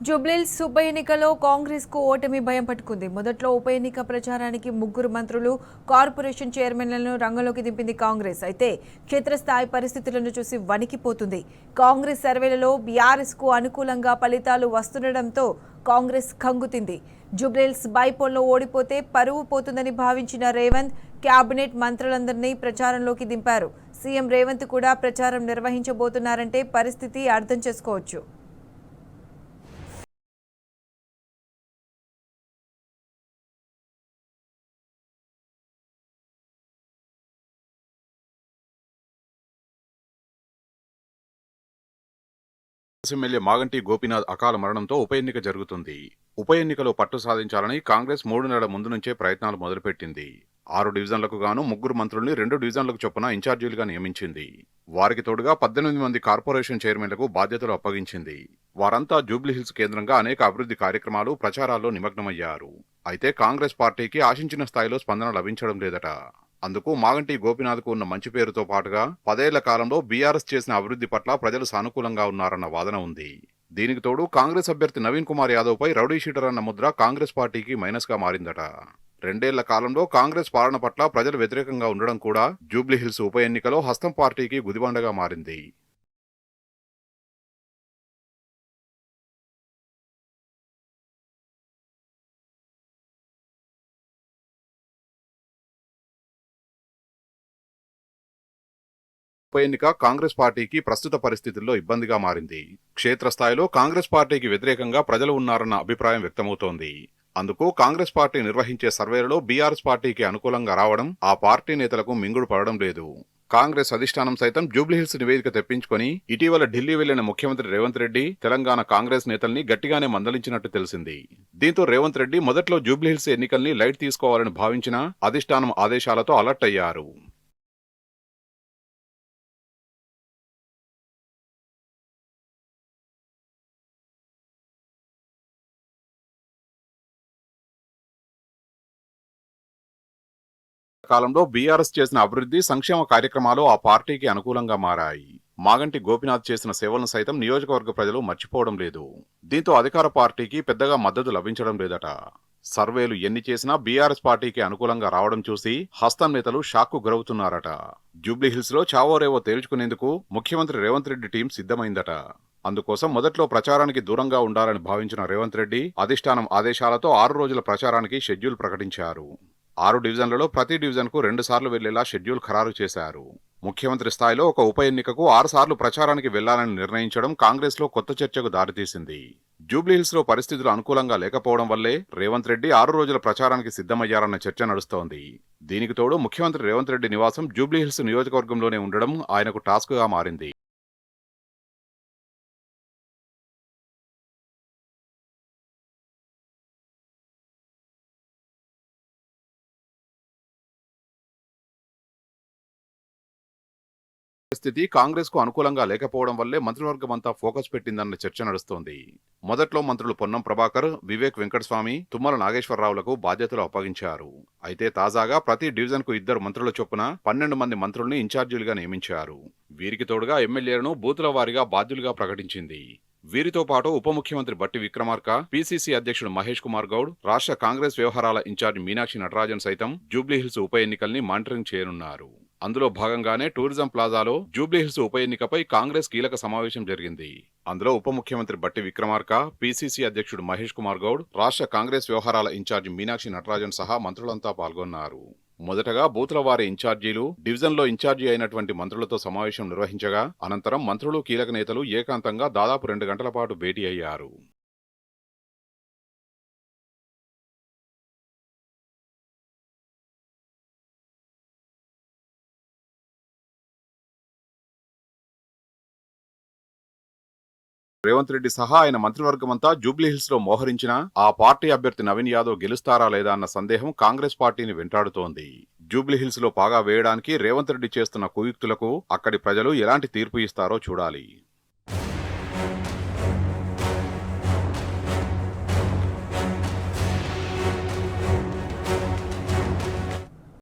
జూబ్లీహిల్స్ ఉప ఎన్నికలో కాంగ్రెస్ కు ఓటమి భయం పట్టుకుంది. మొదట్లో ఉప ఎన్నిక ప్రచారానికి ముగ్గురు మంత్రులు, కార్పొరేషన్ చైర్మన్లను రంగంలోకి దింపింది కాంగ్రెస్. అయితే క్షేత్రస్థాయి పరిస్థితులను చూసి వణికిపోతుంది. కాంగ్రెస్ సర్వేలలో బీఆర్ఎస్ కు అనుకూలంగా ఫలితాలు వస్తుండటంతో కాంగ్రెస్ కంగుతింది. జూబ్లీహిల్స్ బైపోల్లో ఓడిపోతే పరువు పోతుందని భావించిన రేవంత్ కేబినెట్ మంత్రులందరినీ ప్రచారంలోకి దింపారు. సీఎం రేవంత్ కూడా ప్రచారం నిర్వహించబోతున్నారంటే పరిస్థితి అర్థం చేసుకోవచ్చు. ఎమ్మెల్యే మాగంటి గోపీనాథ్ అకాల మరణంతో ఉప ఎన్నిక జరుగుతుంది. ఉప ఎన్నికలో పట్టు సాధించాలని కాంగ్రెస్ 3 నెలల ముందు నుంచే ప్రయత్నాలు మొదలుపెట్టింది. 6 డివిజన్లకు గాను ముగ్గురు మంత్రుల్ని 2 డివిజన్లకు చొప్పున ఇన్ఛార్జీలుగా నియమించింది. వారికి తోడుగా 18 మంది కార్పొరేషన్ చైర్మన్లకు బాధ్యతలు అప్పగించింది. వారంతా జూబ్లీహిల్స్ కేంద్రంగా అనేక అభివృద్ధి కార్యక్రమాలు, ప్రచారాల్లో నిమగ్నమయ్యారు. అయితే కాంగ్రెస్ పార్టీకి ఆశించిన స్థాయిలో స్పందన లభించడం లేదట. అందుకు మాగంటి గోపీనాథ్కు ఉన్న మంచి పేరుతో పాటుగా 10 ఏళ్ల కాలంలో బీఆర్ఎస్ చేసిన అభివృద్ధి పట్ల ప్రజలు సానుకూలంగా ఉన్నారన్న వాదన ఉంది. దీనికి తోడు కాంగ్రెస్ అభ్యర్థి నవీన్ కుమార్ యాదవ్ పై రౌడీ షీటర్ అన్న ముద్ర కాంగ్రెస్ పార్టీకి మైనస్ గా మారిందట. 2 ఏళ్ల కాలంలో కాంగ్రెస్ పాలన పట్ల ప్రజలు వ్యతిరేకంగా ఉండడం కూడా జూబ్లీహిల్స్ ఉప ఎన్నికలో హస్తం పార్టీకి గుదిబండగా మారింది. ఉప ఎన్నిక కాంగ్రెస్ పార్టీకి ప్రస్తుత పరిస్థితుల్లో ఇబ్బందిగా మారింది. క్షేత్రస్థాయిలో కాంగ్రెస్ పార్టీకి వ్యతిరేకంగా ప్రజలు ఉన్నారన్న అభిప్రాయం వ్యక్తమవుతోంది. అందుకు కాంగ్రెస్ పార్టీ నిర్వహించే సర్వేలలో బీఆర్ఎస్ పార్టీకి అనుకూలంగా రావడం ఆ పార్టీ నేతలకు మింగుడు పడడం లేదు. కాంగ్రెస్ అధిష్టానం సైతం జూబ్లీహిల్స్ నివేదిక తెప్పించుకొని ఇటీవల ఢిల్లీ వెళ్లిన ముఖ్యమంత్రి రేవంత్ రెడ్డి, తెలంగాణ కాంగ్రెస్ నేతల్ని గట్టిగానే మందలించినట్టు తెలిసింది. దీంతో రేవంత్ రెడ్డి మొదట్లో జూబ్లీహిల్స్ ఎన్నికల్ని లైట్ తీసుకోవాలని భావించినా అధిష్టానం ఆదేశాలతో అలర్ట్ అయ్యారు. కాలంలో బీఆర్ఎస్ చేసిన అభివృద్ధి, సంక్షేమ కార్యక్రమాలు ఆ పార్టీకి అనుకూలంగా మారాయి. మాగంటి గోపీనాథ్ చేసిన సేవలను సైతం నియోజకవర్గ ప్రజలు మర్చిపోవడం లేదు. దీంతో అధికార పార్టీకి పెద్దగా మద్దతు లభించడం లేదట. సర్వేలు ఎన్ని చేసినా బీఆర్ఎస్ పార్టీకి అనుకూలంగా రావడం చూసి హస్తం నేతలు షాక్కు గురవుతున్నారట. జూబ్లీహిల్స్ లో చావోరేవో తేల్చుకునేందుకు ముఖ్యమంత్రి రేవంత్ రెడ్డి టీం సిద్ధమైందట. అందుకోసం మొదట్లో ప్రచారానికి దూరంగా ఉండాలని భావించిన రేవంత్ రెడ్డి అధిష్టానం ఆదేశాలతో 6 రోజుల ప్రచారానికి షెడ్యూల్ ప్రకటించారు. 6 డివిజన్లలో ప్రతి డివిజన్కు 2 సార్లు వెళ్లేలా షెడ్యూల్ ఖరారు చేశారు. ముఖ్యమంత్రి స్థాయిలో ఒక ఉప ఎన్నికకు 6 సార్లు ప్రచారానికి వెళ్లాలని నిర్ణయించడం కాంగ్రెస్ లో కొత్త చర్చకు దారితీసింది. జూబ్లీహిల్స్ లో పరిస్థితులు అనుకూలంగా లేకపోవడం వల్లే రేవంత్ రెడ్డి 6 రోజుల ప్రచారానికి సిద్ధమయ్యారన్న చర్చ నడుస్తోంది. దీనికి తోడు ముఖ్యమంత్రి రేవంత్ రెడ్డి నివాసం జూబ్లీహిల్స్ నియోజకవర్గంలోనే ఉండడం ఆయనకు టాస్క్ గా మారింది. పరిస్థితి కాంగ్రెస్ కు అనుకూలంగా లేకపోవడం వల్లే మంత్రివర్గం అంతా ఫోకస్ పెట్టిందన్న చర్చ నడుస్తోంది. మొదట్లో మంత్రులు పొన్నం ప్రభాకర్, వివేక్ వెంకటస్వామి, తుమ్మల నాగేశ్వరరావులకు బాధ్యతలు అప్పగించారు. అయితే తాజాగా ప్రతి డివిజన్ కు 2 మంత్రుల చొప్పున 12 మంది మంత్రుల్ని ఇన్ఛార్జీలుగా నియమించారు. వీరికి తోడుగా ఎమ్మెల్యేలను బూతుల వారీగా బాధ్యులుగా ప్రకటించింది. వీరితో పాటు ఉప ముఖ్యమంత్రి బట్టి విక్రమార్క, పీసీసీ అధ్యక్షుడు మహేష్ కుమార్ గౌడ్, రాష్ట్ర కాంగ్రెస్ వ్యవహారాల ఇన్ఛార్జి మీనాక్షి నటరాజన్ సైతం జూబ్లీహిల్స్ ఉప ఎన్నికల్ని మానిటరింగ్ చేయనున్నారు. అందులో భాగంగానే టూరిజం ప్లాజాలో జూబ్లీహిల్స్ ఉప ఎన్నికపై కాంగ్రెస్ కీలక సమావేశం జరిగింది. అందులో ఉప ముఖ్యమంత్రి బట్టి విక్రమార్క, పీసీసీ అధ్యక్షుడు మహేష్ కుమార్ గౌడ్, రాష్ట్ర కాంగ్రెస్ వ్యవహారాల ఇన్ఛార్జి మీనాక్షి నటరాజన్ సహా మంత్రులంతా పాల్గొన్నారు. మొదటగా బూతుల వారి ఇన్ఛార్జీలు, డివిజన్లో ఇన్ఛార్జీ అయినటువంటి మంత్రులతో సమావేశం నిర్వహించగా అనంతరం మంత్రులు, కీలక నేతలు ఏకాంతంగా దాదాపు 2 గంటల పాటు భేటీ అయ్యారు. రేవంత్ రెడ్డి సహా ఆయన మంత్రివర్గమంతా జూబ్లీహిల్స్ లో మోహరించినా ఆ పార్టీ అభ్యర్థి నవీన్ యాదవ్ గెలుస్తారా లేదా అన్న సందేహం కాంగ్రెస్ పార్టీని వెంటాడుతోంది. జూబ్లీహిల్స్ లో పాగా వేయడానికి రేవంత్ రెడ్డి చేస్తున్న కుయుక్తులకు అక్కడి ప్రజలు ఎలాంటి తీర్పు ఇస్తారో చూడాలి.